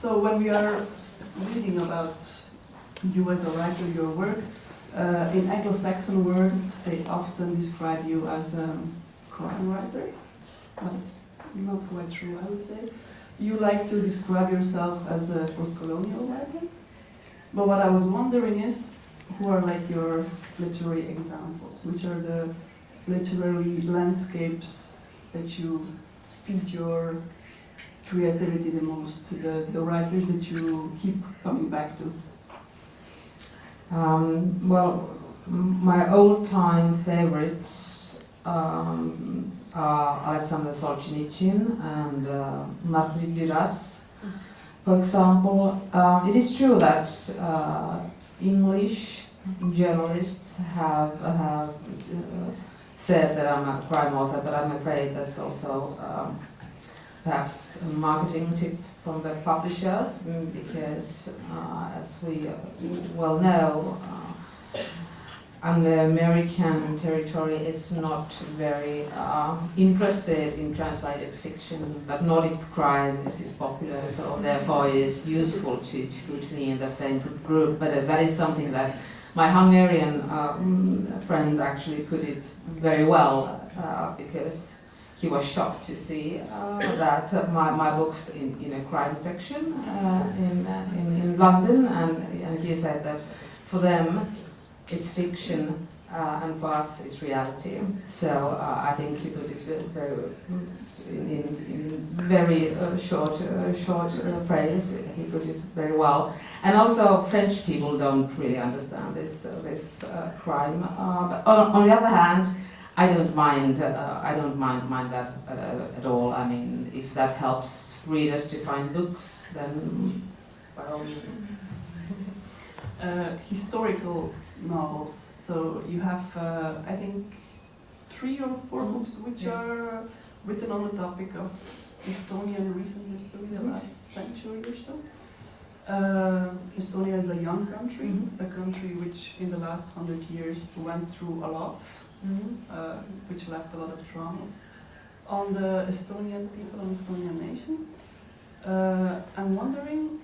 So when we are reading about you as a writer, your work, in Anglo-Saxon world, they often describe you as a crime writer, but it's not quite true, I would say. You like to describe yourself as a post-colonial writer, but what I was wondering is, who are like your literary examples? Which are the literary landscapes that you feed your creativity the most, the writers that you keep coming back to? Well, my old-time favorites are Alexander Solzhenitsyn and Marguerite Duras, for example. It is true that English journalists have said that I'm a crime author, but I'm afraid that's also perhaps a marketing tip from the publishers, because as we well know, Anglo-American territory is not very interested in translated fiction, but Nordic crime is popular, so therefore it is useful to put me in the same group. But that is something that my Hungarian friend actually put it very well, because he was shocked to see that my books in a crime section in London, and he said that for them it's fiction and for us it's reality. So I think he put it very in very short phrase. He put it very well. And also French people don't really understand this crime. But on the other hand, I don't mind that at all. I mean, if that helps readers to find books, then by all means. Historical novels. So you have, I think, 3 or 4 books which are written on the topic of Estonian recent history, the last century or so. Estonia is a young country, a country which in the last 100 years went through a lot. Which left a lot of traumas on the Estonian people, on the Estonian nation. I'm wondering,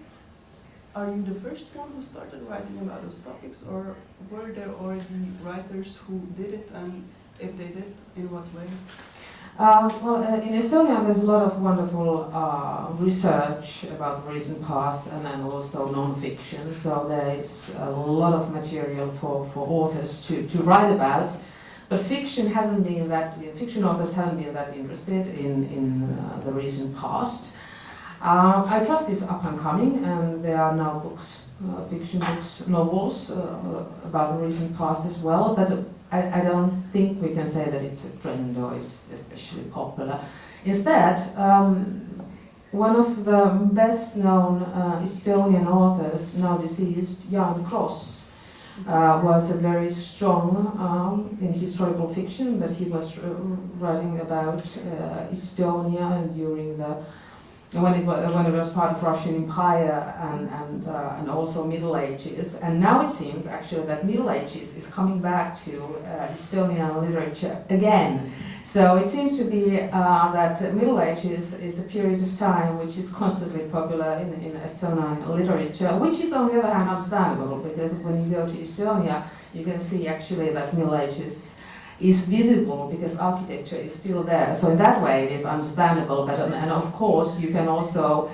are you the first one who started writing about those topics, or were there already writers who did it, and if they did, in what way? Well, in Estonia there's a lot of wonderful research about the recent past, and then also non-fiction, so there's a lot of material for authors to write about. But fiction authors haven't been that interested in the recent past. I trust it's up and coming, and there are now books, fiction books, novels about the recent past as well. But I don't think we can say that it's a trend or it's especially popular. Instead, one of the best-known Estonian authors, now deceased, Jaan Kross, was a very strong in historical fiction, but he was writing about Estonia during when it was part of Russian Empire and also Middle Ages. And now it seems actually that Middle Ages is coming back to Estonian literature again. So it seems to be that Middle Ages is a period of time which is constantly popular in Estonian literature, which is on the other hand understandable, because when you go to Estonia you can see actually that Middle Ages is visible because architecture is still there. So in that way it is understandable, but and of course you can also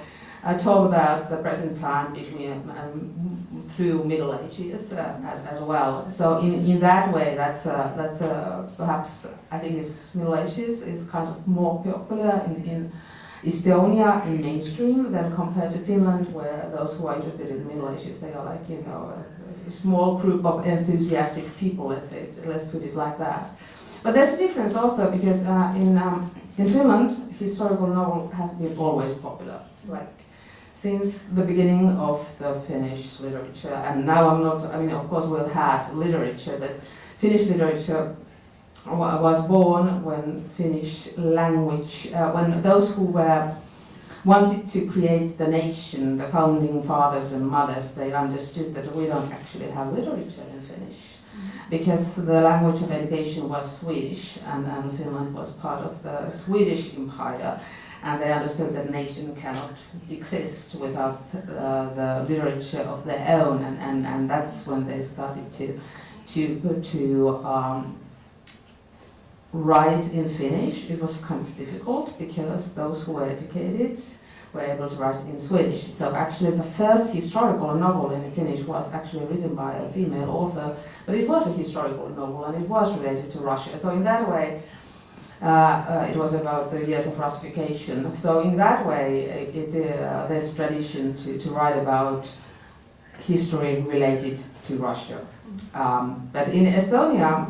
talk about the present time between through Middle Ages as well. So in that way, that's perhaps I think Middle Ages is kind of more popular in Estonia in mainstream than compared to Finland, where those who are interested in Middle Ages, they are like, you know, a small group of enthusiastic people, let's put it like that. But there's a difference also, because in Finland, historical novel has been always popular, like since the beginning of the Finnish literature. And now of course we've had literature, but Finnish literature was born when Finnish language, when those who wanted to create the nation, the founding fathers and mothers, they understood that we don't actually have literature in Finnish, because the language of education was Swedish, and Finland was part of the Swedish Empire. and they understood that nation cannot exist without the literature of their own, and that's when they started to write in Finnish. It was kind of difficult because those who were educated were able to write in Swedish. So actually the first historical novel in Finnish was actually written by a female author, but it was a historical novel and it was related to Russia. So in that way, it was about the years of Russification. So in that way, there's tradition to write about history related to Russia. But in Estonia,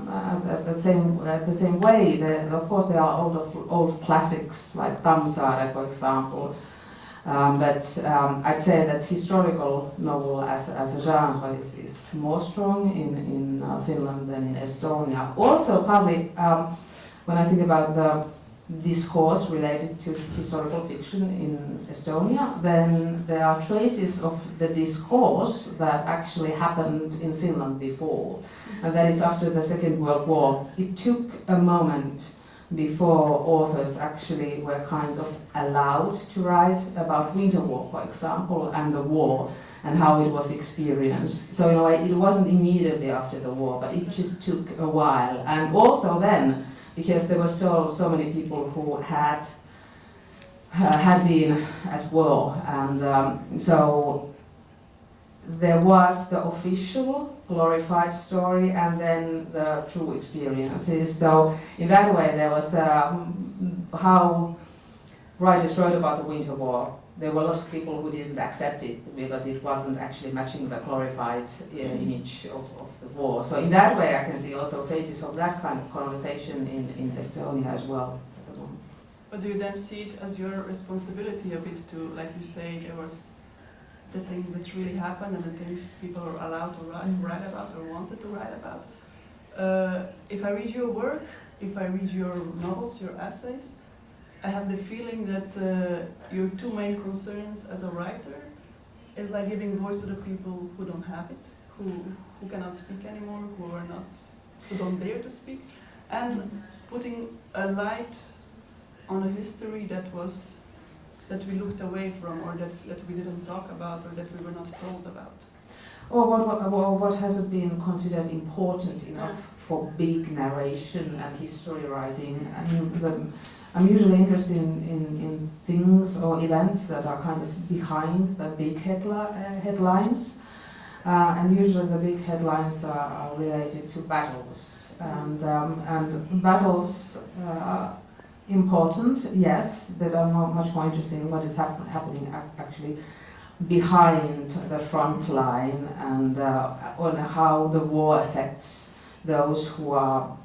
the same way, of course there are old classics like Tammsaare, for example. But I'd say that historical novel as a genre is more strong in Finland than in Estonia. Also, probably when I think about the discourse related to historical fiction in Estonia, then there are traces of the discourse that actually happened in Finland before. And that is after the Second World War. It took a moment before authors actually were kind of allowed to write about Winter War, for example, and the war and how it was experienced. So in a way, it wasn't immediately after the war, but it just took a while. And also then, because there were still so many people who had been at war, and so there was the official glorified story and then the true experiences. So in that way, there was how writers wrote about the Winter War. There were a lot of people who didn't accept it because it wasn't actually matching the glorified image of the war. So in that way, I can see also traces of that kind of conversation in Estonia as well. But do you then see it as your responsibility a bit to, like you say, there was the things that really happened and the things people are allowed to write about or wanted to write about? If I read your work, if I read your novels, your essays, I have the feeling that your two main concerns as a writer is like giving voice to the people who don't have it, who cannot speak anymore, who don't dare to speak, and putting a light on a history that we looked away from, or that we didn't talk about, or that we were not told about. Or what hasn't been considered important enough for big narration and history writing. I mean, I'm usually interested in things or events that are kind of behind the big headlines. And usually the big headlines are related to battles. And battles are important, yes, but are much more interesting in what is happening actually behind the front line, and on how the war affects those who are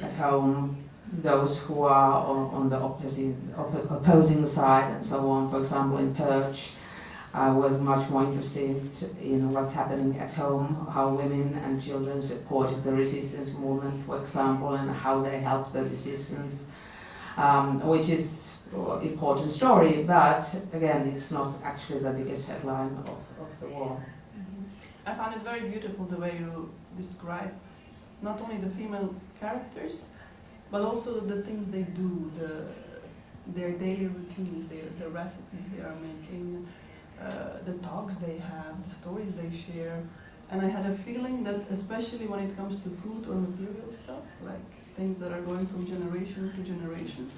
at home, those who are on the opposing side, and so on. For example, in Purge, I was much more interested in what's happening at home, how women and children supported the resistance movement, for example, and how they helped the resistance, which is an important story, but again, it's not actually the biggest headline of the war. I found it very beautiful the way you describe not only the female characters, but also the things they do, their daily routines, the recipes they are making, the talks they have, the stories they share. And I had a feeling that especially when it comes to food or material stuff, like things that are going from generation to generation,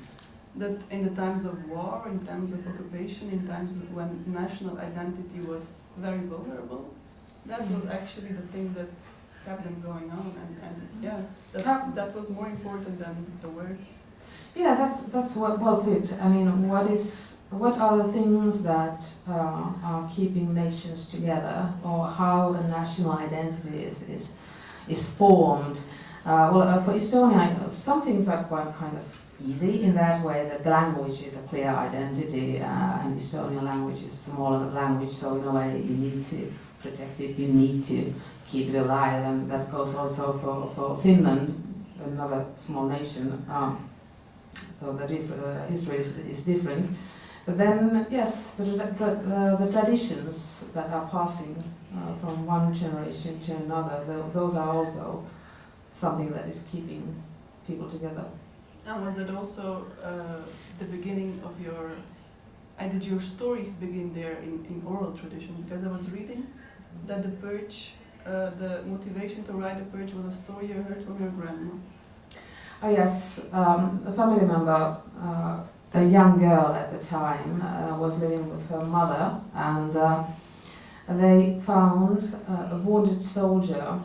that in the times of war, in times of occupation, in times when national identity was very vulnerable, that was actually the thing that kept them going on, and yeah, that was more important than the words. Yeah, that's well put. I mean, what are the things that are keeping nations together, or how a national identity is formed? For Estonia, some things are quite kind of easy in that way that the language is a clear identity, and Estonian language is a smaller language, so in a way you need to protect it, you need to keep it alive, and that goes also for Finland, another small nation. So the history is different. But then, yes, the traditions that are passing from one generation to another, those are also something that is keeping people together. And was it also the beginning of your, and did your stories begin there in oral tradition? Because I was reading that the Purge, the motivation to write the Purge was a story you heard from your grandma. Oh yes, a family member, a young girl at the time, was living with her mother, and they found a wounded soldier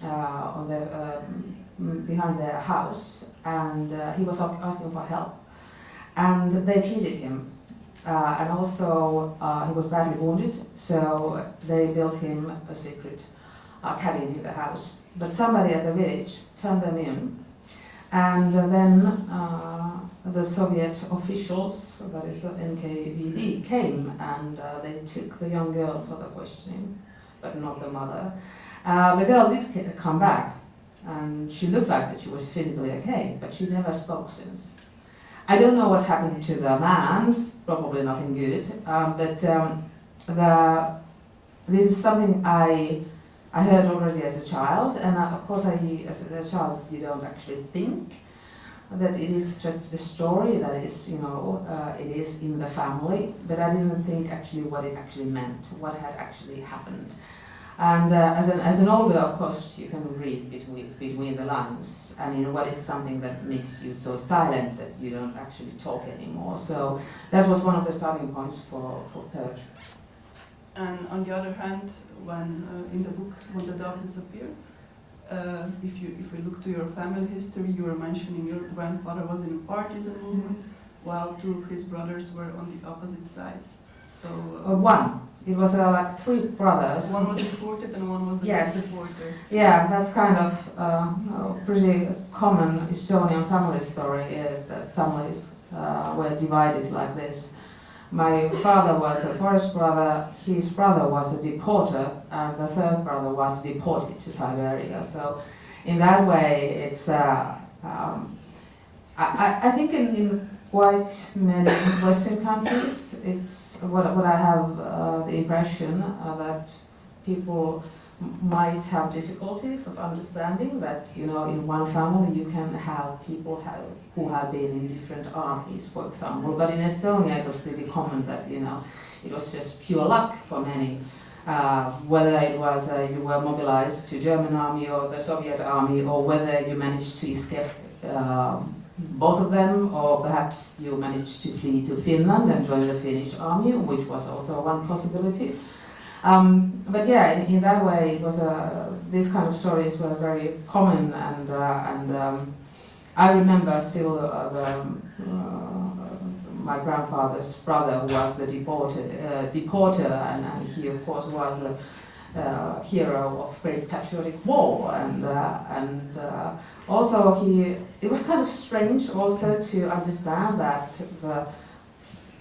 on their, behind their house, and he was asking for help, and they treated him. And also, he was badly wounded, so they built him a secret cabin in the house. But somebody at the village turned them in, and then the Soviet officials, that is NKVD, came and they took the young girl for the questioning, but not the mother. The girl did come back, and she looked like that she was physically okay, but she never spoke since. I don't know what happened to the man, probably nothing good, but this is something I heard already as a child, and of course as a child you don't actually think that it is just a story that is, it is in the family, but I didn't think actually what it actually meant, what had actually happened. And as an older, of course, you can read between the lines. I mean, what is something that makes you so silent that you don't actually talk anymore? So that was one of the starting points for Purge. And on the other hand, when in the book, When the Dog Disappeared, if we look to your family history, you were mentioning your grandfather was in a partisan movement, while two of his brothers were on the opposite sides. So one. It was like three brothers. One was deported and one was the deporter. Yeah, that's kind of a pretty common Estonian family story, is that families were divided like this. My father was a forest brother, his brother was a deporter, and the third brother was deported to Siberia. So in that way, it's, I think in quite many Western countries, it's what I have the impression that people might have difficulties of understanding that, in one family you can have people who have been in different armies, for example. But in Estonia it was pretty common that, it was just pure luck for many. Whether it was you were mobilized to German army or the Soviet army, or whether you managed to escape both of them, or perhaps you managed to flee to Finland and join the Finnish army, which was also one possibility. But yeah, in that way, it was these kind of stories were very common, and I remember still my grandfather's brother, who was the deporter, and he of course was a hero of great patriotic war, and also it was kind of strange also to understand that the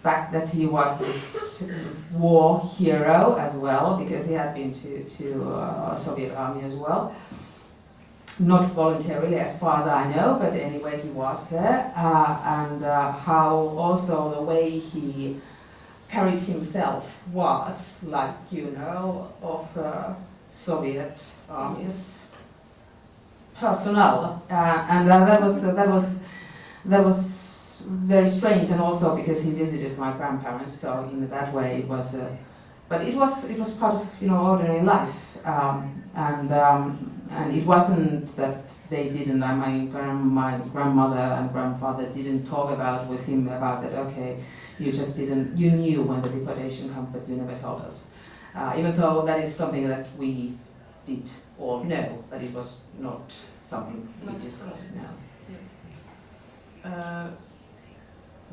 fact that he was this war hero as well, because he had been to Soviet army as well, not voluntarily as far as I know, but anyway he was there, and how also the way he carried himself was like, of Soviet army's personnel, and that was very strange, and also because he visited my grandparents, so in that way it was, but it was part of ordinary life, and it wasn't that they didn't. My grandmother and grandfather didn't talk with him about that. Okay, you just didn't. You knew when the deportation came, but you never told us. Even though that is something that we did all know, but it was not something we discussed now. Yes.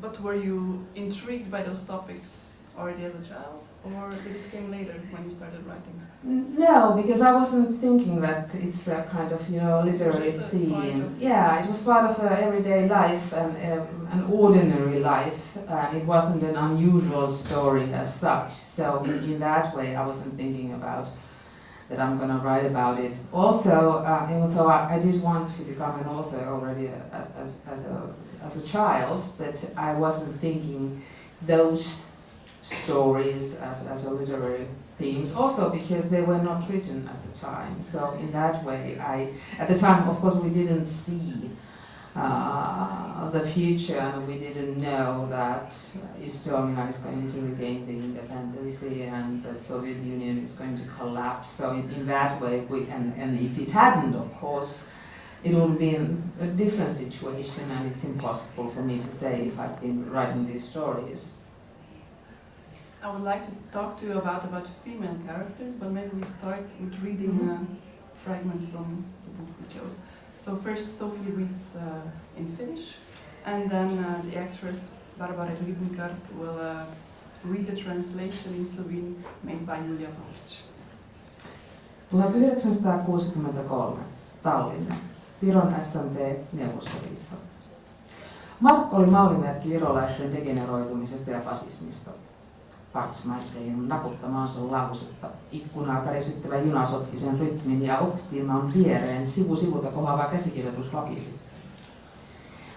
But were you intrigued by those topics already as a child, or did it come later when you started writing? No, because I wasn't thinking that it's a kind of literary theme. Yeah, it was part of everyday life and an ordinary life. It wasn't an unusual story as such. So in that way, I wasn't thinking about that I'm going to write about it. Also, even though I did want to become an author already as a child, but I wasn't thinking those stories as a literary themes, also because they were not written at the time. So in that way, at the time, of course, we didn't see the future, and we didn't know that Estonia is going to regain the independence and the Soviet Union is going to collapse. So in that way, and if it hadn't, of course, it would be a different situation, and it's impossible for me to say if I've been writing these stories. I would like to talk to you about female characters, but maybe we start with reading a fragment from the book we chose. So first Sophie reads in Finnish, and then the actress Barbara Rybnikar will read the translation in Slovene made by Julia Pavlic. 1963, Tallinna, Viron SMT, Neuvostoliitto. Markku oli mallimerkki virolaisten degeneroitumisesta ja fasismista. Partsmaisterin nakuttamaansa lausetta. Ikkunaa tärisyttävä juna sotki sen rytmin ja optiman viereen sivu sivulta kohoava käsikirjoitus vakisi.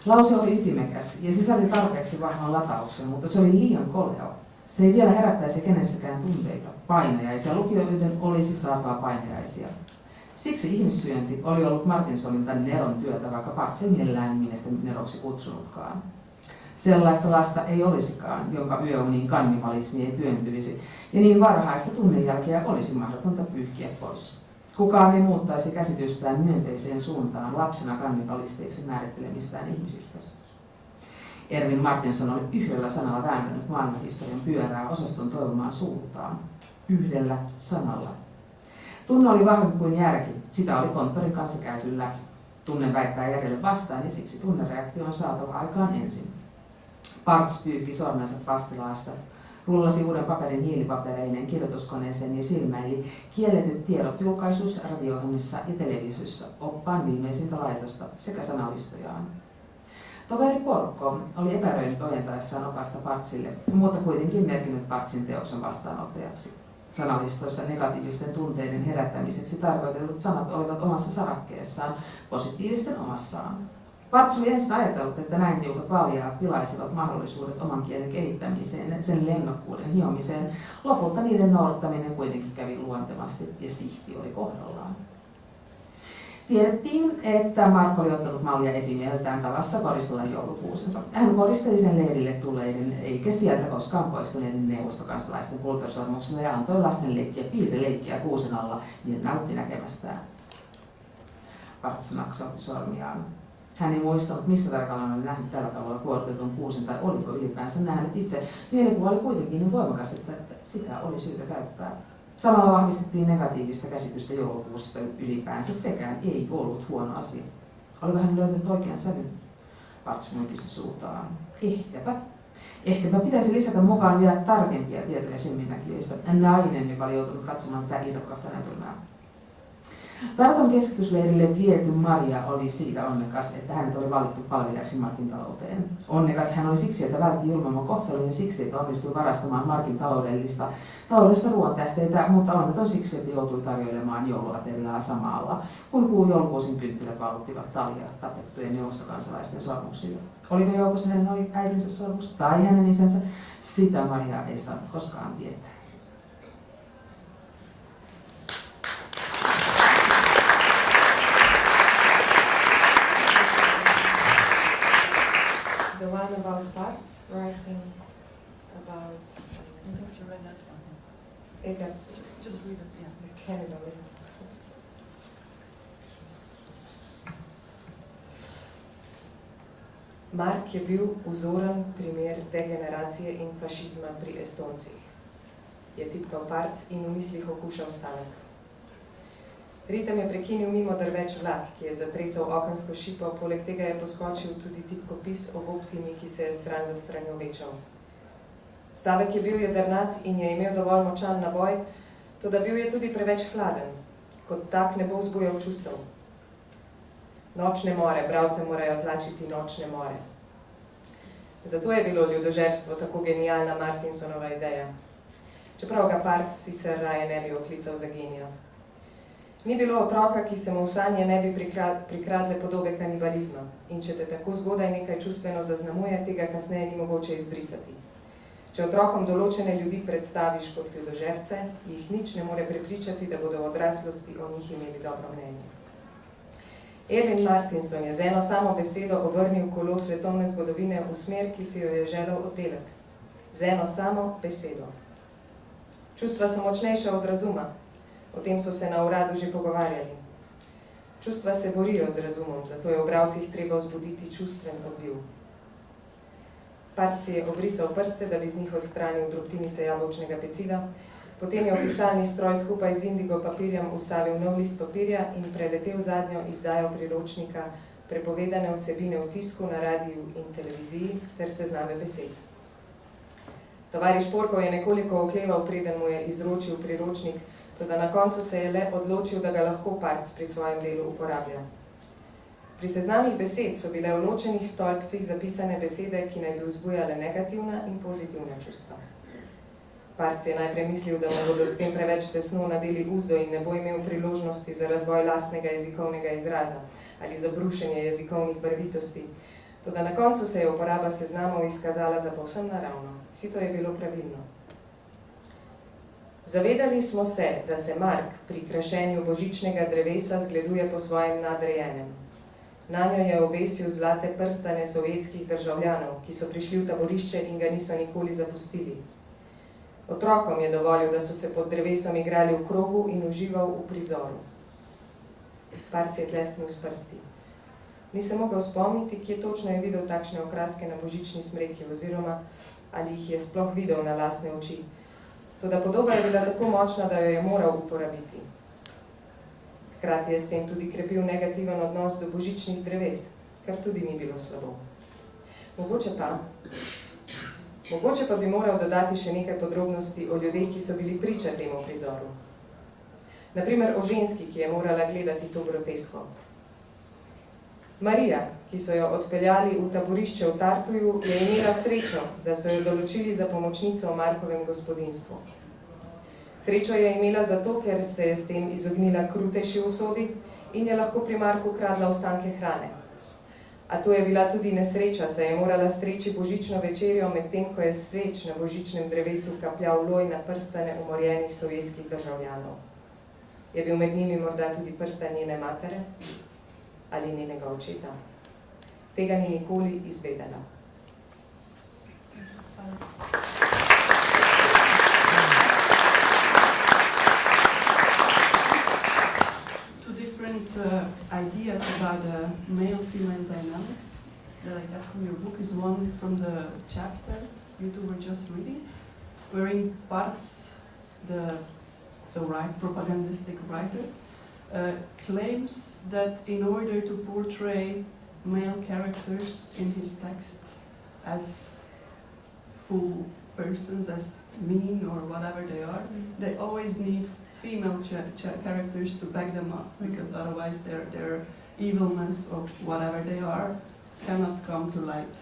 Lause oli ytimekäs ja sisälti tarpeeksi vahvan latauksen, mutta se oli liian koleo. Se ei vielä herättäisi kenessäkään tunteita, painajaisia. Lukijoiden olisi saatava painajaisia. Siksi ihmissyönti oli ollut Martinsonilta Neron työtä, vaikka Parts ei millään nimestä Neroksi kutsunutkaan. Sellaista lasta ei olisikaan, jonka yöuniin kannibalismi ei työntyisi, ja niin varhaista tunnejälkeä olisi mahdotonta pyyhkiä pois. Kukaan ei muuttaisi käsitystään myönteiseen suuntaan lapsena kannibalisteiksi määrittelemistään ihmisistä. Ervin Martinson oli yhdellä sanalla vääntänyt maailmanhistorian pyörää osaston toivomaan suuntaan. Yhdellä sanalla. Tunne oli vahvempi kuin järki, sitä oli konttorin kanssa käyty läpi. Tunne väittää järjelle vastaan ja siksi tunnereaktio on saatava aikaan ensin. Parts pyyhki sormensa pastilaasta, rullasi uuden paperin hiilipapereinen kirjoituskoneeseen ja silmäili kielletyt tiedot julkaisuissa, radio-ohjelmissa ja televisiossa, oppaan viimeisintä laitosta sekä sanallistojaan. Toveri Porkko oli epäröinyt ojentaessaan opasta Partsille, mutta kuitenkin merkinnyt Partsin teoksen vastaanottajaksi. Sanalistoissa negatiivisten tunteiden herättämiseksi tarkoitetut sanat olivat omassa sarakkeessaan, positiivisten omassaan. Parts oli ensin ajatellut, että näin tiukat valjaat pilaisivat mahdollisuudet oman kielen kehittämiseen, sen lennokkuuden hiomiseen. Lopulta niiden noudattaminen kuitenkin kävi luontevasti ja sihti oli kohdallaan. Tiedettiin, että Markku oli ottanut mallia esimieheltään tavassa koristella joulukuusensa. Hän koristeli sen leirille tulleiden eikä sieltä koskaan poistuneiden neuvostokansalaisten kulttuurisormuksilla ja antoi lasten leikkiä piirreleikkiä kuusen alla, niin nautti näkemästään. Parts naksautti sormiaan. Hän ei muistanut, missä tarkalleen oli nähnyt tällä tavalla kuoritetun kuusen tai oliko ylipäänsä nähnyt itse. Mielikuva oli kuitenkin niin voimakas, että sitä oli syytä käyttää. Samalla vahvistettiin negatiivista käsitystä joulukuusesta ylipäänsä, sekään ei ollut huono asia. Oliko hän löytänyt oikean sävyn? Parts muikisti suutaan. Ehkäpä pitäisi lisätä mukaan vielä tarkempia tietoja silminnäkijöistä. Nainen, joka oli joutunut katsomaan tätä irrokasta näytelmää. Tarton keskitysleirille viety Maria oli siitä onnekas, että hänet oli valittu palvelijaksi Markin talouteen. Onnekas hän oli siksi, että vältti julmamman kohtelun ja siksi, että onnistui varastamaan Markin taloudellista ruoantähteitä, mutta onneton siksi, että joutui tarjoilemaan jouluateriaa samalla, kun joulukuusin kynttilät valuttivat talia tapettujen neuvostokansalaisten sormuksille. Oliko joukossa hänen äitinsä sormus tai hänen isänsä? Sitä Maria ei saa koskaan tietää. The one about Parts, writing about... I think you read that one. Just read it, yeah. The cannibal. Mark je bil vzoren primer degeneracije in fašizma pri Estoncih. Je tipkal Parts in v mislih okušal stavek. Ritem je prekinil mimo drveč vlak, ki je zatresal okensko šipo, poleg tega je poskočil tudi tipkopis ob optimi, ki se je stran za stranjo večal. Stavek je bil jedrnat in je imel dovolj močan naboj, toda bil je tudi preveč hladen, kot tak ne bo vzbujal čustev. Nočne more, bralce morajo tlačiti nočne more. Zato je bilo ljudožerstvo tako genialna Martinsonova ideja, čeprav ga Parts sicer raje ne bi oklical za genija. Ni bilo otroka, ki se mu v sanje ne bi prikradle podobe kanibalizma in če te tako zgodaj nekaj čustveno zaznamuje, tega kasneje ni mogoče izbrisati. Če otrokom določene ljudi predstaviš kot ljudožerce, jih nič ne more prepričati, da bodo v odraslosti o njih imeli dobro mnenje. Erwin Martinson je z eno samo besedo obrnil kolo svetovne zgodovine v smer, ki si jo je želel oddelek. Z eno samo besedo. Čustva so močnejša od razuma. O tem so se na uradu že pogovarjali. Čustva se borijo z razumom, zato je v bralcih treba vzbuditi čustven odziv. Part si je obrisal prste, da bi z njih odstranil drobtinice jabolčnega peciva, potem je v pisalni stroj skupaj z indigo papirjem ustavil nov list papirja in preletel zadnjo izdajo priročnika Prepovedane vsebine v tisku, na radiju in televiziji ter sezname besed. Tovariš Porkov je nekoliko okleval, preden mu je izročil priročnik, toda na koncu se je le odločil, da ga lahko Parc pri svojem delu uporablja. Pri seznamih besed so bile v ločenih stolpcih zapisane besede, ki naj bi vzbujale negativna in pozitivna čustva. Parc je najprej mislil, da mu bodo s tem preveč tesno nadeli uzdo in ne bo imel priložnosti za razvoj lastnega jezikovnega izraza ali za brušenje jezikovnih barvitosti. Toda na koncu se je uporaba seznamov izkazala za povsem naravno. Sito je bilo pravilno. Zavedali smo se, da se Mark pri krašenju božičnega drevesa zgleduje po svojem nadrejenem. Nanjo je obesil zlate prstane sovjetskih državljanov, ki so prišli v taborišče in ga niso nikoli zapustili. Otrokom je dovolil, da so se pod drevesom igrali v krogu in užival v prizoru. Parc je tlesknil s prsti. Ni se mogel spomniti, kje točno je videl takšne okraske na božični smreki, oziroma ali jih je sploh videl na lastne oči. Toda podoba je bila tako močna, da jo je moral uporabiti. Hkrati je s tem tudi krepil negativen odnos do božičnih dreves, kar tudi ni bilo slabo. Mogoče pa bi moral dodati še nekaj podrobnosti o ljudeh, ki so bili priča temu prizoru. Naprimer o ženski, ki je morala gledati to grotesko. Marija, ki so jo odpeljali v taborišče v Tartuju, je imela srečo, da so jo določili za pomočnico v Markovem gospodinstvu. Srečo je imela zato, ker se je s tem izognila krutejši usodi in je lahko pri Marku kradla ostanke hrane. A to je bila tudi nesreča, saj je morala streči božično večerjo, medtem ko je sveč na božičnem drevesu kapljal loj na prstane umorjenih sovjetskih državljanov. Je bil med njimi morda tudi prstan njene matere ali njenega očeta? Tega ni nikoli izvedela. Ideas about male-female dynamics that I got from your book is one from the chapter you two were just reading, wherein Parts, the propagandistic writer, claims that in order to portray male characters in his texts as full persons, as mean or whatever they always need female characters to back them up, because otherwise their evilness or whatever they are cannot come to light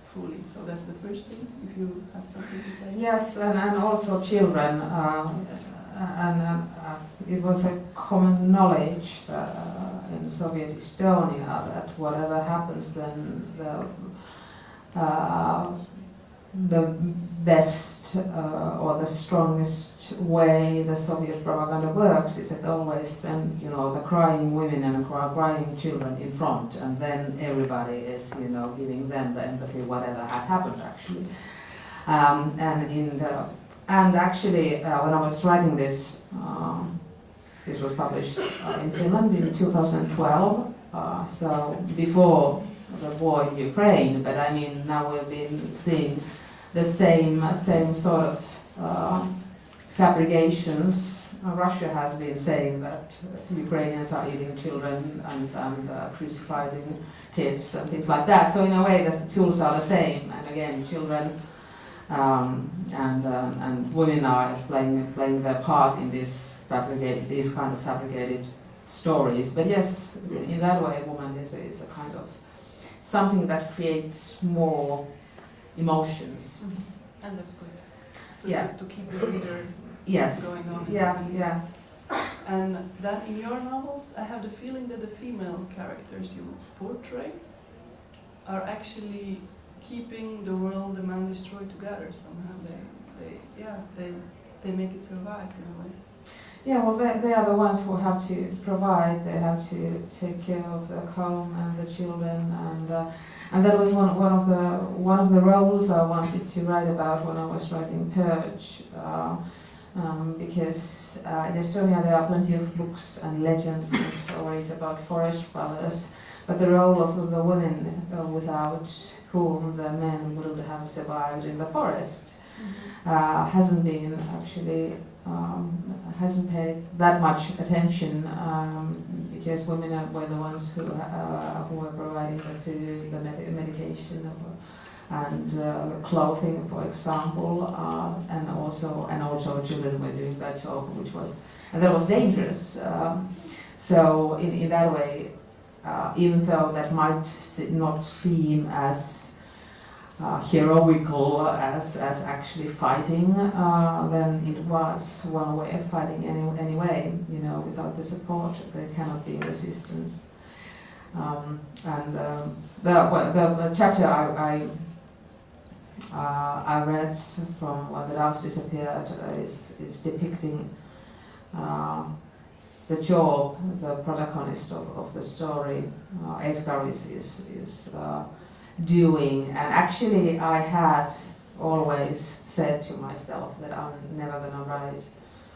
fully. So that's the first thing, if you have something to say. Yes, and also children. It was a common knowledge in Soviet Estonia that whatever happens, then the best or the strongest way the Soviet propaganda works is it always send, the crying women and crying children in front, and then everybody is, giving them the empathy, whatever had happened actually. And actually, when I was writing this, this was published in Finland in 2012, so before the war in Ukraine, but I mean now we've been seeing the same sort of fabrications. Russia has been saying that Ukrainians are eating children and crucifying kids and things like that. So in a way, the tools are the same. And again, children and women are playing their part in these kind of fabricated stories. But yes, in that way, a woman is a kind of something that creates more emotions. Mm-hmm. And that's good. To keep the reader going on. Yeah. And then in your novels, I have the feeling that the female characters you portray are actually keeping the world the man destroyed together somehow. They make it survive in a way. Yeah, well, they are the ones who have to provide. They have to take care of the home and the children, and that was one of the roles I wanted to write about when I was writing Purge, because in Estonia there are plenty of books and legends and stories about forest dwellers, but the role of the women, without whom the men wouldn't have survived in the forest, hasn't been actually. Hasn't paid that much attention, because women were the ones who were providing the food, the medication, and clothing, for example, and also children were doing that job, and that was dangerous. So in that way, even though that might not seem as heroical as actually fighting, then it was one way of fighting anyway. You know, without the support, there cannot be resistance. The chapter I read from When the Doves Disappeared is depicting the job the protagonist of the story, Edgar, is doing. And actually I had always said to myself that I'm never going to write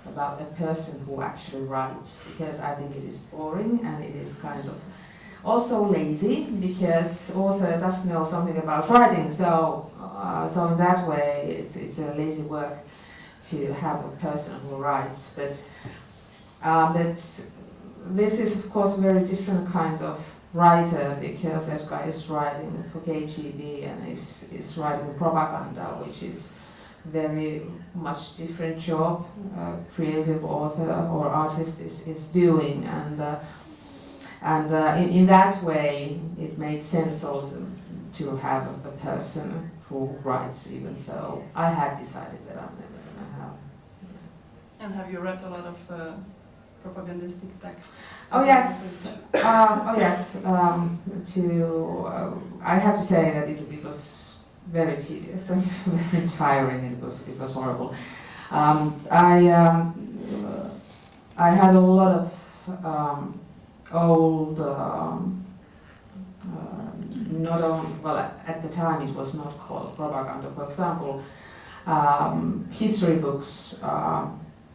about a person who actually writes, because I think it is boring and it is kind of also lazy, because author does know something about writing, so in that way it's a lazy work to have a person who writes, but this is of course a very different kind of writer, because that guy is writing for KGB and is writing propaganda, which is very much different job creative author or artist is doing, and in that way it made sense also to have a person who writes, even though I had decided that I'm never going to have. And have you read a lot of propagandistic text? Oh yes, oh yes. I have to say that it was very tedious and very tiring. It was horrible. I had a lot of old, not only, well, at the time it was not called propaganda. For example, history books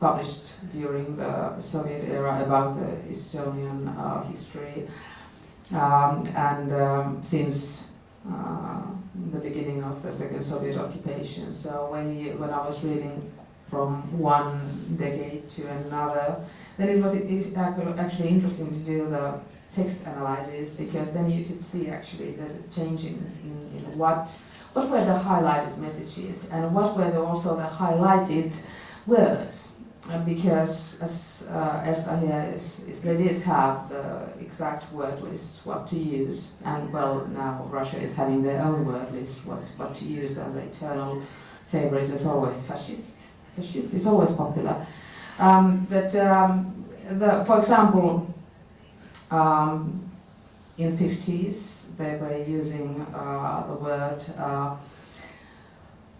published during the Soviet era about the Estonian history, and since the beginning of the second Soviet occupation. So when I was reading from one decade to another, then it was actually interesting to do the text analysis, because then you could see actually the changes in what were the highlighted messages and what were also the highlighted words. Because as here they did have the exact word lists what to use, and well, now Russia is having their own word list what to use, and the eternal favorite is always fascist. Fascist is always popular, for example, in 50s they were using the word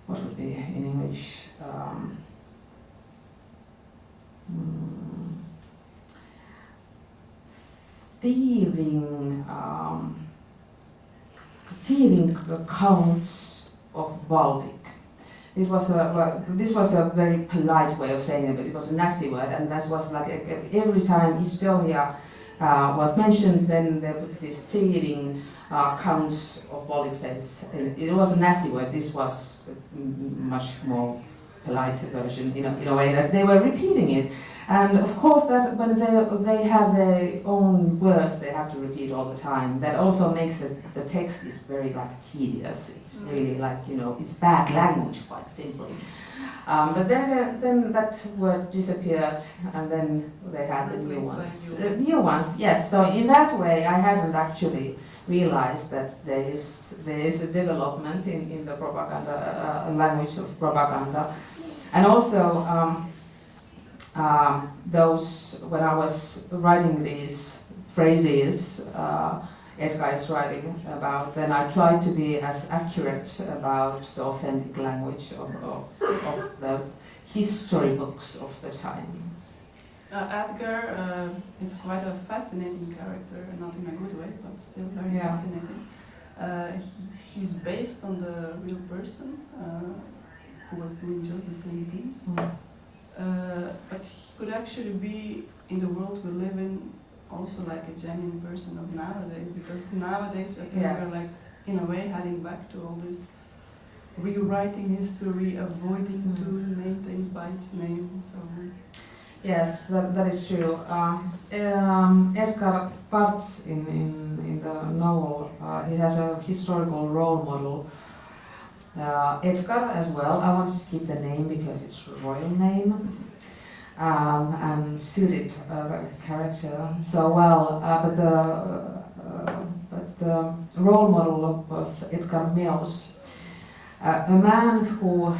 what would be in English. Thieving counts of Baltic. This was a very polite way of saying it, but it was a nasty word, and that was like every time Estonia was mentioned, then there would be this thieving counts of Baltic states. It was a nasty word. This was much more polite version, in a way that they were repeating it. And of course, that when they have their own words, they have to repeat all the time. That also makes the text is very tedious. It's really it's bad language, quite simply. But then that word disappeared, and then they had the new ones. New ones, yes. So in that way, I hadn't actually realized that there is a development in the propaganda language of propaganda, and also those, when I was writing these phrases Edgar is writing about, then I tried to be as accurate about the authentic language of the history books of the time. Edgar, it's quite a fascinating character, not in a good way, but still very Yeah. fascinating. He's based on the real person who was doing just the same things, but he could actually be in the world we live in, also like a genuine person of nowadays, because nowadays I think we're like, in a way, heading back to all this rewriting history, avoiding to name things by its name. So. Yes, that is true. Edgar Parts in the novel, he has a historical role model. Edgar as well. I wanted to keep the name because it's a royal name and suited the character so well. But the role model was Edgar Meus. A man who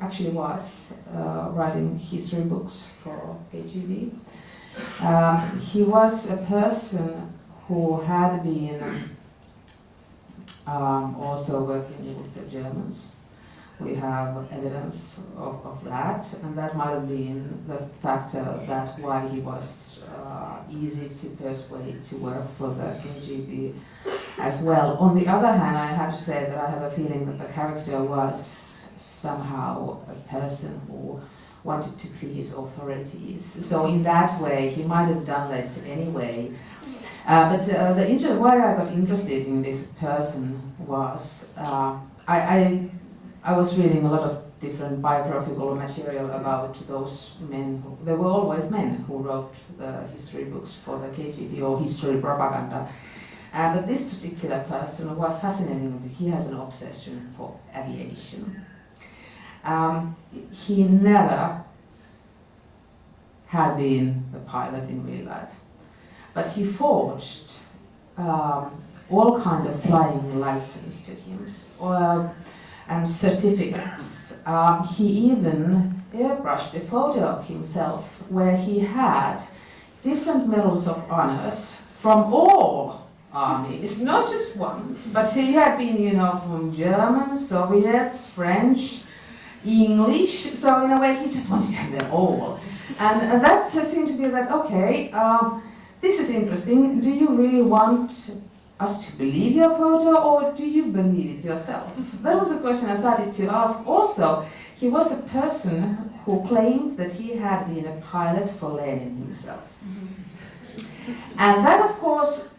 actually was writing history books for KGB. He was a person who had been also working with the Germans. We have evidence of that, and that might have been the factor that why he was easy to persuade to work for the KGB as well. On the other hand, I have to say that I have a feeling that the character was somehow a person who wanted to please authorities. So in that way, he might have done that anyway. But why I got interested in this person was I was reading a lot of different biographical material about those men. There were always men who wrote the history books for the KGB or history propaganda. But this particular person was fascinating. He has an obsession for aviation. He never had been a pilot in real life, but he forged all kind of flying license to him and certificates. He even airbrushed a photo of himself where he had different medals of honors from all armies, not just one, but he had been, from German, Soviet, French, English, so in a way he just wanted to have them all. And that seemed to be that, okay, this is interesting, do you really want us to believe your photo, or do you believe it yourself? That was a question I started to ask. Also, he was a person who claimed that he had been a pilot for Lenin himself. And that, of course,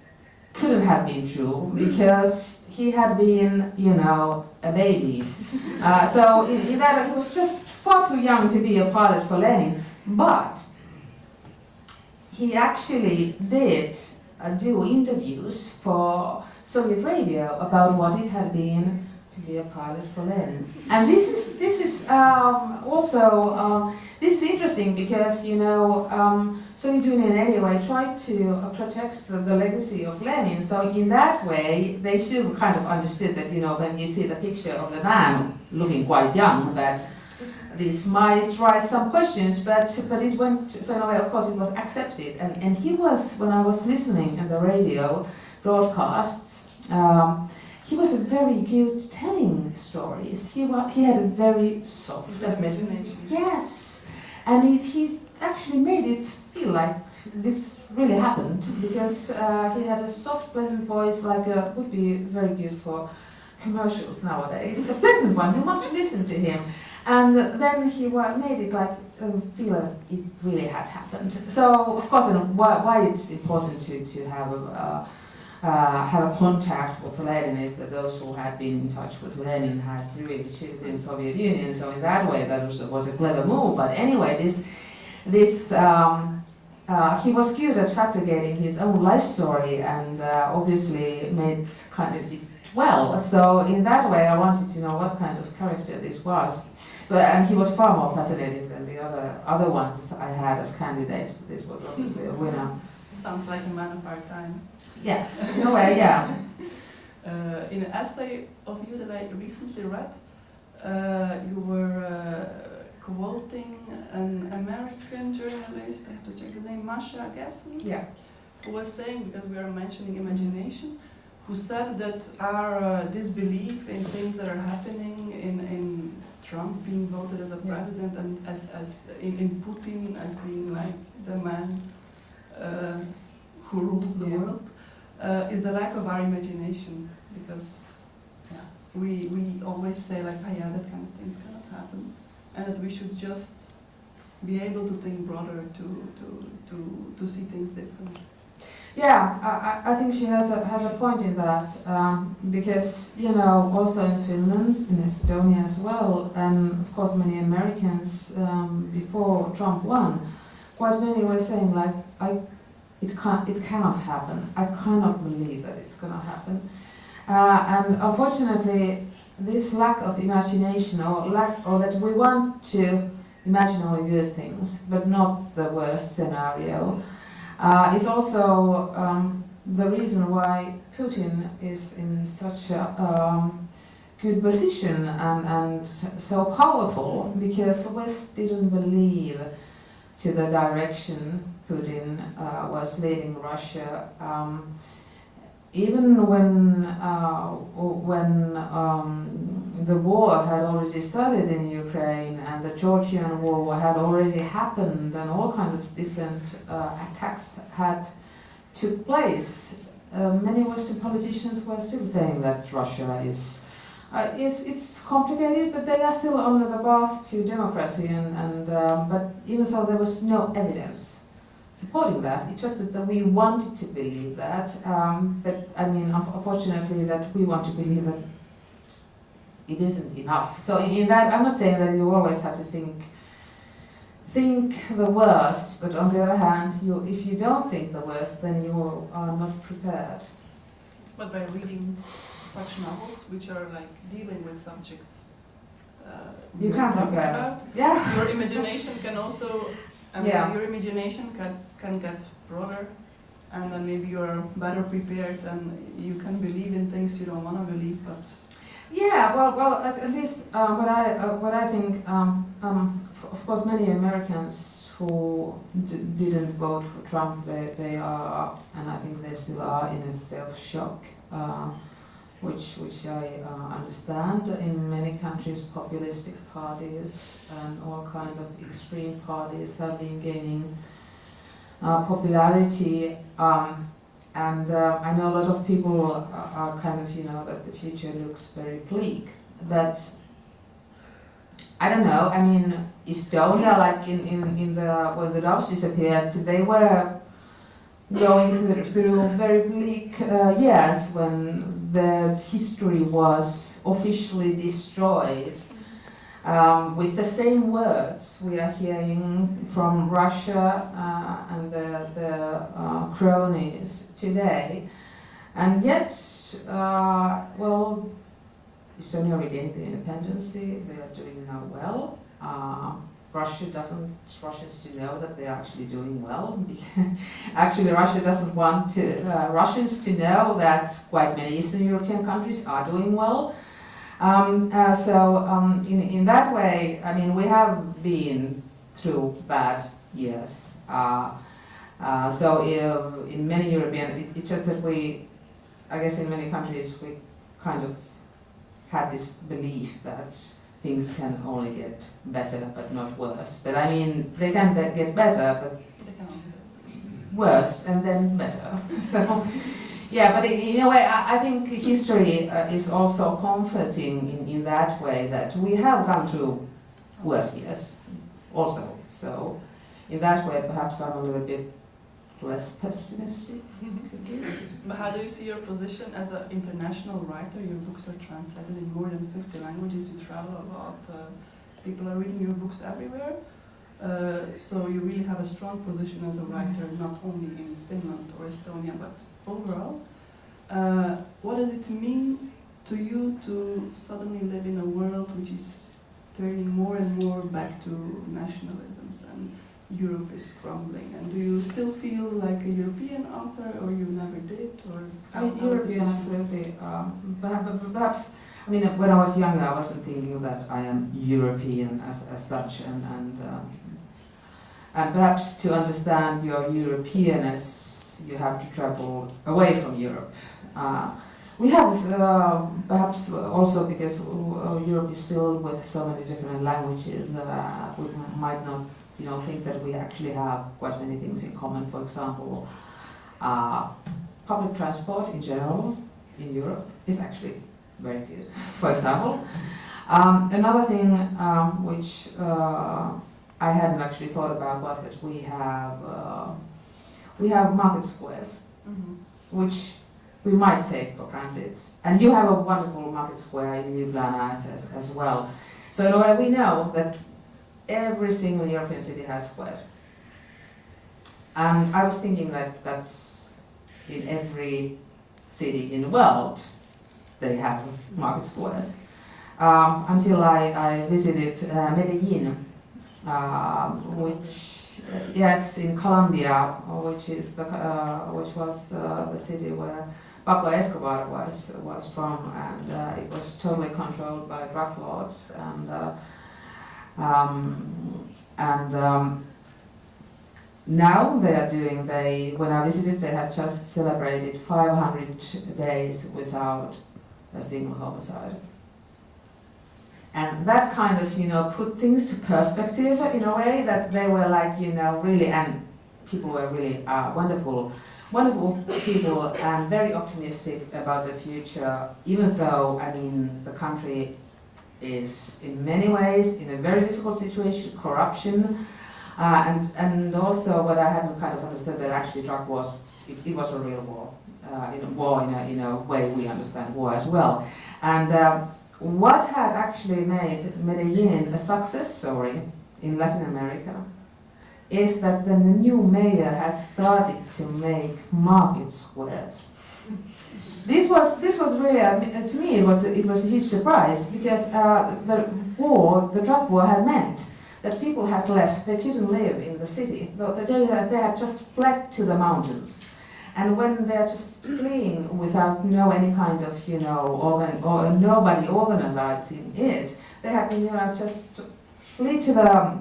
couldn't have been true, because he had been, a baby. So in that, he was just far too young to be a pilot for Lenin. But he actually did do interviews for Soviet radio about what it had been to be a pilot for Lenin. And this is also interesting because Soviet Union anyway tried to protect the legacy of Lenin. So in that way, they still kind of understood that when you see the picture of the man looking quite young, that this might raise some questions, but it went, so in a way, of course, it was accepted. And he was, when I was listening in the radio broadcasts, he was very good telling stories. He had a very soft imagination. Yes, and he actually made it feel like this really happened, because he had a soft, pleasant voice, like would be very good for commercials nowadays. A pleasant one, you want to listen to him. And then he made it like feel like it really had happened. So, of course, why it's important to have a contact with Lenin is that those who had been in touch with Lenin had relatives in Soviet Union. So in that way, that was a clever move. But anyway, he was good at fabricating his own life story, and obviously made kind of it well. So in that way, I wanted to know what kind of character this was. So, and he was far more fascinating than the other ones I had as candidates. But this was obviously a winner. Sounds like a man of our time. Yes, in a way, yeah. In an essay of you that I recently read, you were quoting an American journalist, I have to check the name, Masha Gessen, Yeah. who was saying, because we are mentioning imagination, who said that our disbelief in things that are happening in Trump being voted as a president and as in Putin as being like the man who rules the world, is the lack of our imagination, because we always say like, oh yeah, that kind of things cannot happen, and that we should just be able to think broader, to see things differently. Yeah, I think she has a point in that, because, you know, also in Finland, in Estonia as well, and of course many Americans, before Trump won, quite many were saying like, it cannot happen. I cannot believe that it's going to happen. And unfortunately, this lack of imagination, or that we want to imagine only good things, but not the worst scenario, is also the reason why Putin is in such a good position and so powerful, because the West didn't believe to the direction Putin was leading Russia. Even when the war had already started in Ukraine and the Georgian war had already happened and all kinds of different attacks had took place, many Western politicians were still saying that Russia is it's complicated, but they are still on the path to democracy. But even though there was no evidence supporting that, it's just that we wanted to believe that. But I mean, unfortunately, that we want to believe that it isn't enough. So in that, I'm not saying that you always have to think the worst, but on the other hand, if you don't think the worst, then you are not prepared. But by reading such novels, which are like dealing with subjects you can't prepare. About, yeah. Your imagination can also, your imagination can get broader, and then maybe you're better prepared and you can believe in things you don't want to believe, but... Yeah, well, at least what I think, of course, many Americans who didn't vote for Trump, they are, and I think they still are, in a state of shock, which I understand. In many countries, populistic parties and all kind of extreme parties have been gaining popularity. And I know a lot of people are kind of, that the future looks very bleak. But I don't know. I mean, Estonia, like when the Dutch disappeared, they were going through very bleak years when the history was officially destroyed. With the same words we are hearing from Russia and the cronies today. And yet, Estonia regained the independence, they are doing now well. Russians to know that they are actually doing well. Actually, Russia doesn't want Russians to know that quite many Eastern European countries are doing well. In that way, I mean, we have been through bad years. In many European, it's just that I guess in many countries, we kind of had this belief that things can only get better, but not worse. But I mean, they can get better, but worse, and then better. So. Yeah, but in a way, I think history is also comforting in that way, that we have gone through worse years also. So in that way, perhaps I'm a little bit less pessimistic. But how do you see your position as an international writer? Your books are translated in more than 50 languages, you travel a lot, people are reading your books everywhere. So you really have a strong position as a writer, not only in Finland or Estonia, but overall. What does it mean to you to suddenly live in a world which is turning more and more back to nationalisms, and Europe is crumbling? And do you still feel like a European author, or you never did? Or European, absolutely. Perhaps, I mean, when I was younger, I wasn't thinking that I am European as such, and perhaps to understand your Europeanness, you have to travel away from Europe. We have, perhaps also because Europe is filled with so many different languages, we might not, think that we actually have quite many things in common. For example, public transport in general in Europe is actually very good. For example, another thing which I hadn't actually thought about was that we have market squares, which we might take for granted. And you have a wonderful market square in Ljubljana as well. So in a way we know that every single European city has squares. And I was thinking that that's in every city in the world they have market squares. Until I visited Medellin, in Colombia, which was the city where Pablo Escobar was from, and it was totally controlled by drug lords, and now they are doing. When I visited, they had just celebrated 500 days without a single homicide. And that kind of, put things to perspective in a way that they were like, really, and people were really wonderful people and very optimistic about the future, even though, the country is in many ways in a very difficult situation, corruption, and also what I hadn't kind of understood that actually drug wars, it was a real war, in a way we understand war as well. And what had actually made Medellin a success story in Latin America is that the new mayor had started to make market squares. This was really, to me, it was a huge surprise, because the drug war had meant that people had left. They couldn't live in the city. They had just fled to the mountains. And when they're just fleeing without any kind of, or nobody organizing it, they had been, just flee to the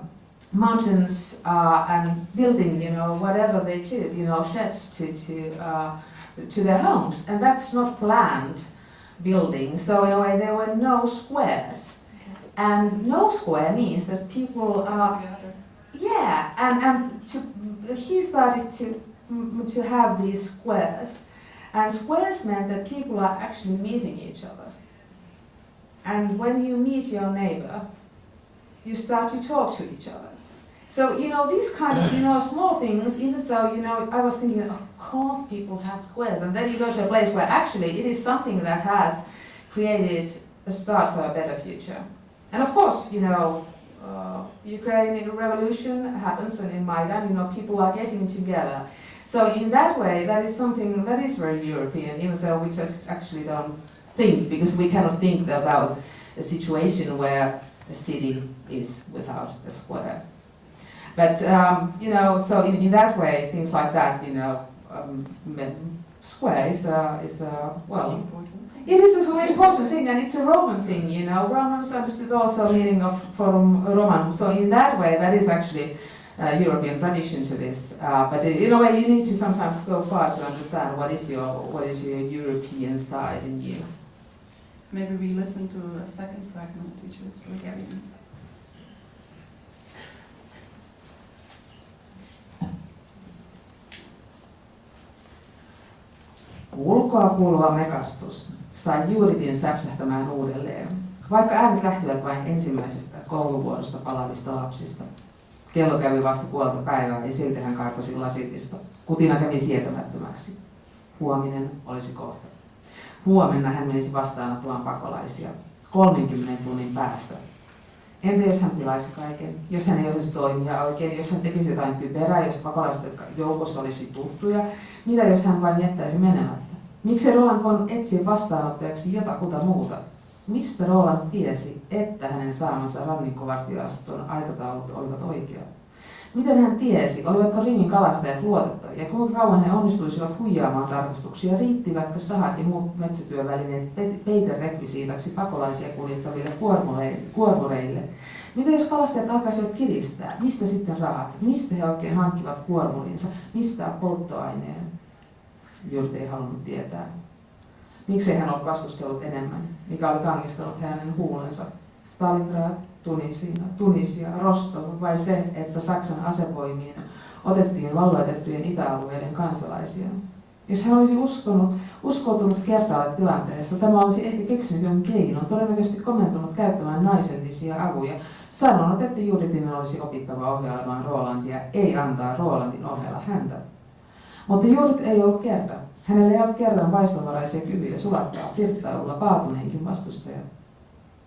mountains and building, whatever they could, sheds to their homes. And that's not planned building. So in a way, there were no squares. And no square means that people are, he started to have these squares, and squares meant that people are actually meeting each other. And when you meet your neighbor, you start to talk to each other. So, these kind of, small things, even though, I was thinking, of course people have squares, and then you go to a place where actually it is something that has created a start for a better future. And of course, Ukrainian revolution happens, and in Maidan, people are getting together. So in that way, that is something that is very European, even though we just actually don't think, because we cannot think about a situation where a city is without a square. But, so in that way, things like that, square is it is a important thing, and it's a Roman thing, Romans understood also meaning of forum Romanum. So in that way, that is actually European tradition to this. But in a way, you need to sometimes go far to understand what is your European side in you. Maybe we listen to a second fragment, which was regarding. Ulkoa kuuluva mekastus sai juuritin säpsähtämään uudelleen, vaikka äänet lähtivät vain ensimmäisestä kouluvuodosta palavista lapsista. Kello kävi vasta puolta päivää ja silti hän kaipasi lasitista. Kutina kävi sietämättömäksi. Huominen olisi kohta. Huomenna hän menisi vastaanottamaan pakolaisia 30 tunnin päästä. Entä jos hän pilaisi kaiken? Jos hän ei osasi toimia oikein, jos hän tekisi jotain typerää, jos pakolaisten joukossa olisi tuttuja, mitä jos hän vain jättäisi menemättä? Miksi Roland von etsi vastaanottajaksi jotakuta muuta? Mistä Roland tiesi, että hänen saamansa rannikkovartioston aikataulut olivat oikeat? Miten hän tiesi, olivatko ringin kalastajat luotettavia, kuinka kauan he onnistuisivat huijaamaan tarkastuksia, riittivätkö sahat ja muut metsätyövälineet peiterekvisiitaksi pakolaisia kuljettaville kuormureille? Mitä jos kalastajat alkaisivat kiristää? Mistä sitten rahat? Mistä he oikein hankkivat kuormulinsa? Mistä polttoaineen? Jyrti ei halunnut tietää. Miksi hän oli vastustellut enemmän, mikä oli kangistanut hänen huulensa? Stalingrad, Tunisia, Rostov vai se, että Saksan asevoimiin otettiin valloitettujen itäalueiden kansalaisia? Jos hän olisi uskoutunut kertaalle tilanteesta, tämä olisi ehkä keksinyt jonkin keinon, todennäköisesti komentunut käyttämään naisellisia avuja, sanonut, että Judithin olisi opittava ohjailemaan Rolandia, ei antaa Rolandin ohjailla häntä. Mutta Judith ei ollut Gerda. Hänellä ei ollut Gerdan vaistonvaraisia kyvyjä sulattaa flirttailulla paatuneenkin vastustaja.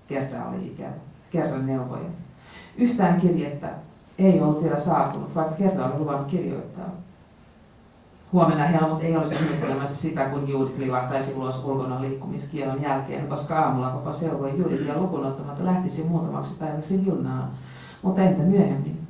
Gerda oli ikävä. Gerdan neuvoja. Yhtään kirjettä ei ollut vielä saapunut, vaikka Gerda oli luvannut kirjoittaa. Huomenna Helmut ei olisi ihmettelemässä sitä, kun Judith livahtaisi ulos ulkona liikkumiskielon jälkeen, koska aamulla koko seurue Judithia lukunottamatta lähtisi muutamaksi päiväksi Vilnaan. Mutta entä myöhemmin?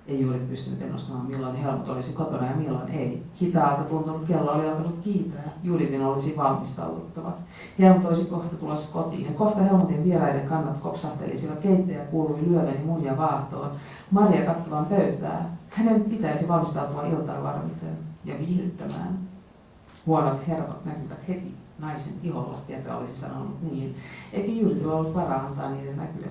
Ei Judith pystynyt ennustamaan, milloin Helmut olisi kotona ja milloin ei. Hitaalta tuntunut kello oli alkanut kiitää. Judithin olisi valmistauduttava. Helmut olisi kohta tulossa kotiin ja kohta Helmutin vieraiden kannat kopsahtelisivat. Keittäjä kuului lyöveni munia vaahtoon. Maria kattavan pöytää. Hänen pitäisi valmistautua iltaa varmiten ja viihdyttämään. Huonot hermot näkyvät heti naisen iholla, Gerda olisi sanonut niin, eikä Judithilla ollut varaa antaa niiden näkyä.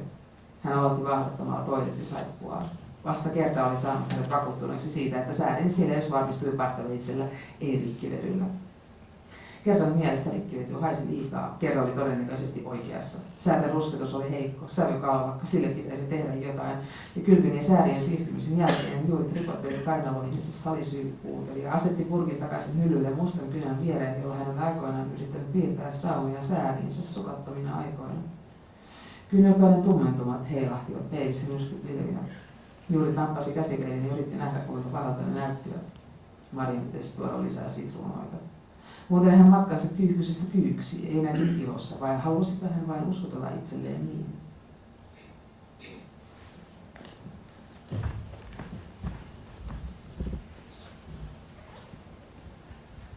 Hän aloitti vaahdottamalla toilettisaippua. Vasta Gerda oli saanut hänet vakuuttuneeksi siitä, että säädin sileys varmistui partaveitsellä, ei rikkivedyllä. Gerdan mielestä rikkivety haisi liikaa. Gerda oli todennäköisesti oikeassa. Sääten rusketus oli heikko, sävy kalvakka, sille pitäisi tehdä jotain. Ja kylpyn ja säärien siistymisen jälkeen Judith ripotteli kainaloihinsa salisyykuuteli ja asetti purkin takaisin hyllylle mustan kynän viereen, jolla hän oli aikoinaan yrittänyt piirtää saumoja sääriinsä sukattomina aikoina. Kyynelpäiden tummentumat heilahtivat peilissä myrskypilvinä. Judith tampasi käsikäden ja yritti nähdä, kuinka pahalta ne näyttivät. Marian pitäisi tuoda lisää sitruunoita. Muuten hän matkansa pyyhkyisestä pyyksi, ei näkynyt ilossa, vai halusipä hän vain uskotella itselleen niin.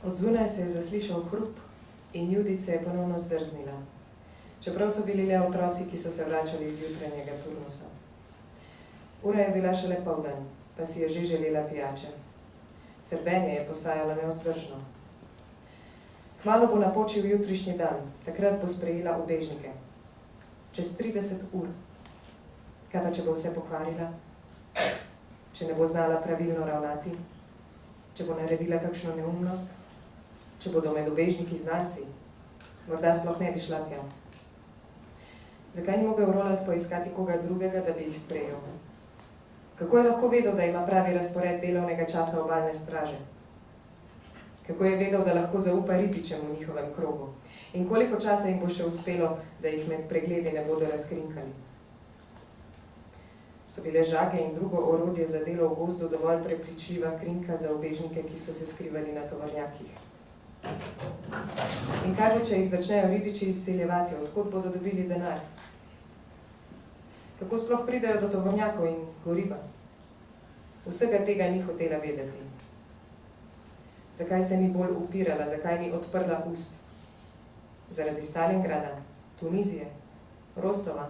Od zunaj se je zaslišal hrup in Judith se je ponovno zdrznila. Čeprav so bili le otroci, ki so se vračali iz jutranjega turnusa. Ura je bila šele poldan, pa si je že želela pijače. Srbenje je postajalo nevzdržno. Kmalu bo napočil jutrišnji dan, takrat bo sprejela ubežnike. Čez 30 ur. Kaj pa, če bo vse pokvarila? Če ne bo znala pravilno ravnati? Če bo naredila kakšno neumnost? Če bodo med ubežniki znanci? Morda sploh ne bi šla tja. Zakaj ni mogel Roland poiskati koga drugega, da bi jih sprejel? Kako je lahko vedel, da ima pravi razpored delovnega časa obalne straže? Kako je vedel, da lahko zaupa ribičem v njihovem krogu? In koliko časa jim bo še uspelo, da jih med pregledi ne bodo razkrinkali? So bile žage in drugo orodje za delo v gozdu dovolj prepričljiva krinka za ubežnike, ki so se skrivali na tovornjakih? In kaj bo, če jih začnejo ribiči izsiljevati, odkot bodo dobili denar? Kako sploh pridejo do tovornjakov in goriva? Vsega tega ni hotela vedeti. Zakaj se ni bolj upirala, zakaj ni odprla ust? Zaradi Stalingrada, Tunizije, Rostova?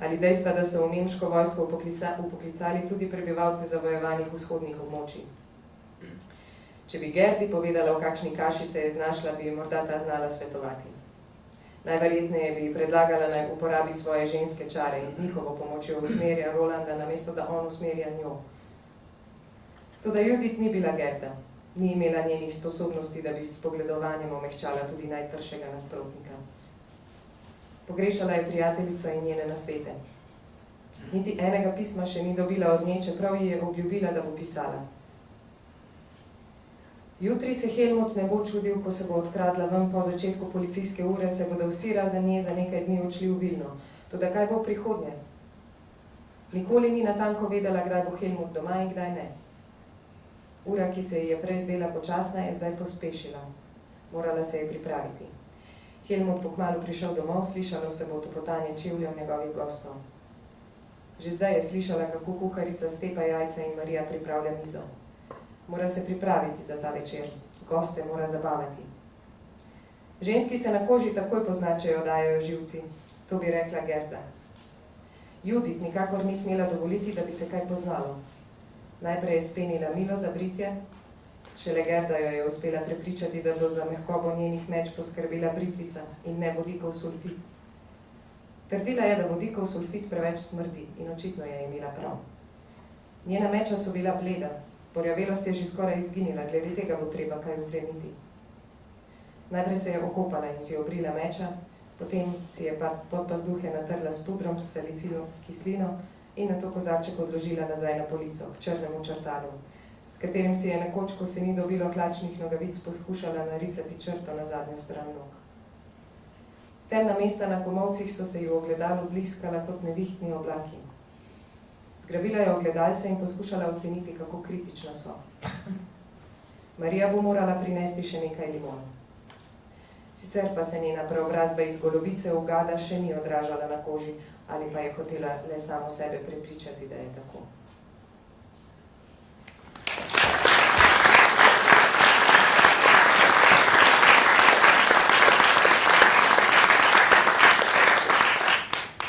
Ali dejstva, da so v nemško vojsko upoklicali tudi prebivalce zavojovanih vzhodnih območij? Če bi Gerdi povedala, v kakšni kaši se je znašla, bi morda ta znala svetovati. Najverjetneje bi predlagala, naj uporabi svoje ženske čare in z njihovo pomočjo usmerja Rolanda, namesto da on usmerja njo. Toda Judith ni bila Gerda, ni imela njenih sposobnosti, da bi s pogledovanjem omehčala tudi najtršega nasprotnika. Pogrešala je prijateljico in njene nasvete. Niti enega pisma še ni dobila od nje, čeprav ji je obljubila, da bo pisala. Jutri se Helmut ne bo čudil, ko se bo odkradla ven po začetku policijske ure, se bodo vsi razen nje za nekaj dni odšli v Vilno. Toda kaj bo prihodnje? Nikoli ni natanko vedela, kdaj bo Helmut doma in kdaj ne. Ura, ki se ji je prej zdela počasna, je zdaj pospešila. Morala se je pripraviti. Helmut bo kmalu prišel domov, slišalo se bo topotanje čevljev njegovih gostov. Že zdaj je slišala, kako kuharica stepa jajca in Marija pripravlja mizo. Mora se pripraviti za ta večer, goste mora zabavati. Ženski se na koži takoj poznačajo, dajo živci, to bi rekla Gerda. Judith nikakor ni smela dovoliti, da bi se kaj poznalo. Najprej je spenila milo za britje, Šele Gerda jo je uspela prepričati, da bo za mehkobo njenih meč poskrbela britvica in ne vodikov sulfit. Trdila je, da vodikov sulfit preveč smrdi in očitno je imela prav. Njena meča so bila bleda, porjavelost je že skoraj izginila, glede tega bo treba kaj ukreniti. Najprej se je okopala in si obrila meča, potem si je pod pazduhe natrla s pudrom s salicilno kislino in nato kozarček odložila nazaj na polico, k črnemu črtalu, s katerim si je nekoč, ko se ni dobilo hlačnih nogavic, poskušala narisati črto na zadnjo stran nog. Temna mesta na komolcih so se ji v ogledalu bliskala kot nevihtni oblaki. Zgrabila je ogledalce in poskušala oceniti, kako kritična so. Marija bo morala prinesti še nekaj limon. Sicer pa se njena preobrazba iz golobice v gada še ni odražala na koži, ali pa je hotela le samo sebe prepričati, da je tako.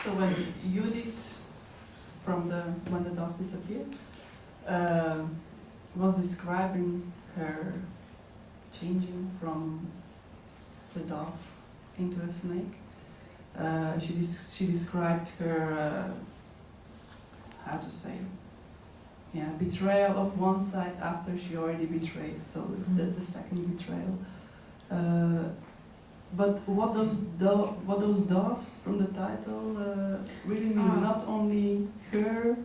So when Judith, when the dogs disappeared, was describing her changing from the dove into a snake, she described her, how to say, betrayal of one side after she already betrayed, so the second betrayal. But what those doves from the title really mean, not only her,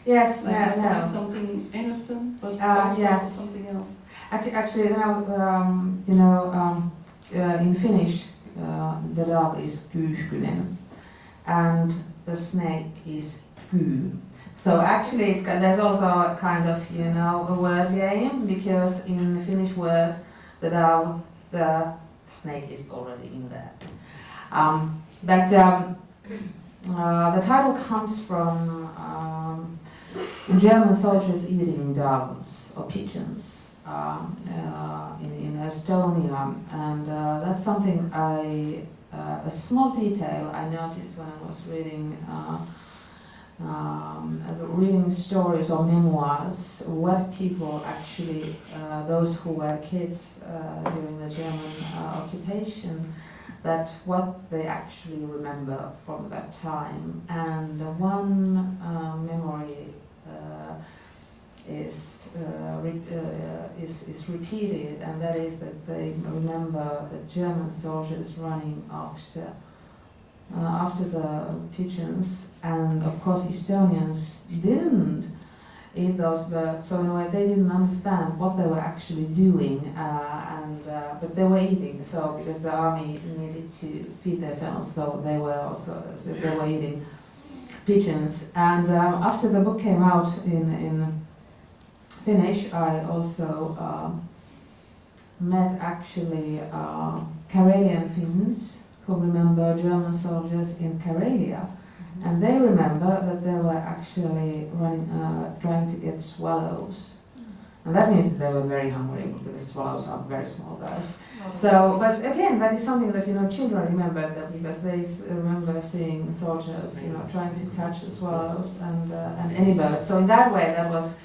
Yes, like no. something innocent, but also yes. something else. Actually, in Finnish, the dove is kyyhkynen, and the snake is kyy. So actually, there's also a kind of, a word game, because in the Finnish word, the dove, the snake is already in there. The title comes from German soldiers eating doves or pigeons in Estonia, and that's something a small detail I noticed when I was reading stories or memoirs, what people actually, those who were kids during the German occupation, that what they actually remember from that time. And one memory is repeated, and that is that they remember the German soldiers running after the pigeons, and of course Estonians didn't eat those birds, so in a way they didn't understand what they were actually doing, but they were eating, so because the army needed to feed themselves, so they were eating pigeons. And after the book came out in Finnish, I also met actually Karelian Finns who remember German soldiers in Karelia, and they remember that they were actually trying to get swallows, and that means that they were very hungry, because swallows are very small birds. So, but again, that is something that children remember, that because they remember seeing soldiers, trying to catch the swallows and any bird. So in that way, that was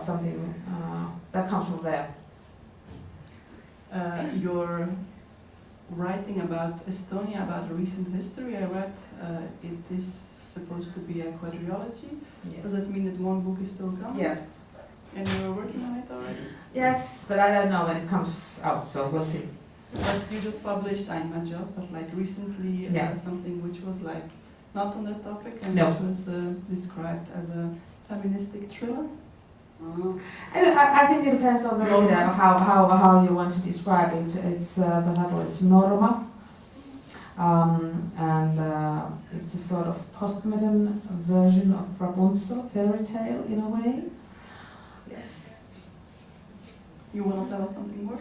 something that comes from there. Your writing about Estonia, about recent history, I read it is supposed to be a quadrilogy. Yes. Does that mean that one book is still coming? Yes. And you're working on it already? Yes, but I don't know when it comes out, so we'll see. But you just published, not just, but like recently, something which was like not on that topic, and which was described as a feministic thriller? I think it depends on the reader, how you want to describe it. It's the title is Norma, and it's a sort of postmodern version of Rapunzel fairy tale in a way. Yes. You want to tell us something more?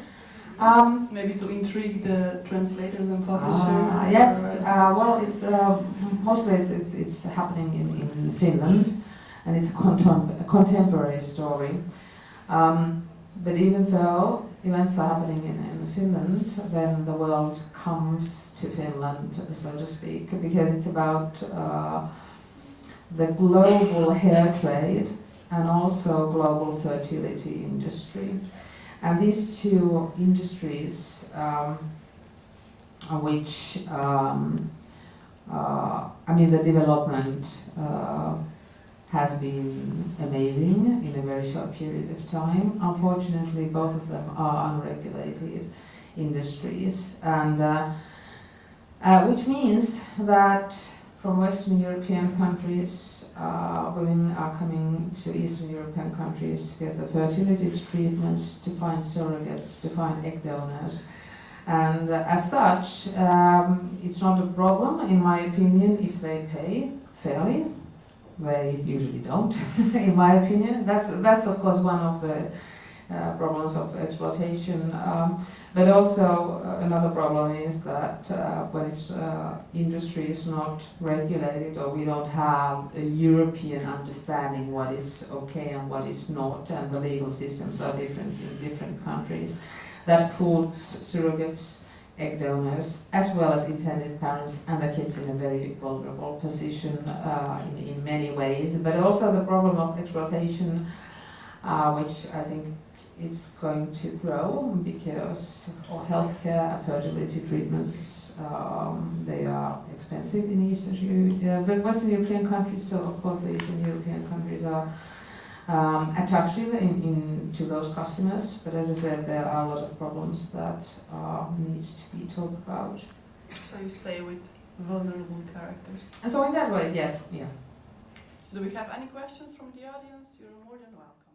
Maybe to intrigue the translators and publishers. Yes. Well, it's mostly it's happening in Finland. And it's a contemporary story. But even though events are happening in Finland, then the world comes to Finland, so to speak, because it's about the global hair trade and also global fertility industry. And these two industries, which, the development has been amazing in a very short period of time. Unfortunately, both of them are unregulated industries, and which means that from Western European countries, women are coming to Eastern European countries to get the fertility treatments, to find surrogates, to find egg donors. And as such, it's not a problem, in my opinion, if they pay fairly. They usually don't, in my opinion. That's of course one of the problems of exploitation. But also another problem is that when industry is not regulated, or we don't have a European understanding what is okay and what is not, and the legal systems are different in different countries, that puts surrogates, egg donors, as well as intended parents and the kids in a very vulnerable position in many ways. But also the problem of exploitation, which I think it's going to grow because healthcare and fertility treatments, they are expensive in Western European countries, so of course the Eastern European countries are attractive to those customers, but as I said, there are a lot of problems that needs to be talked about. So you stay with vulnerable characters. And so in that way, yes, yeah. Do we have any questions from the audience? You're more than welcome.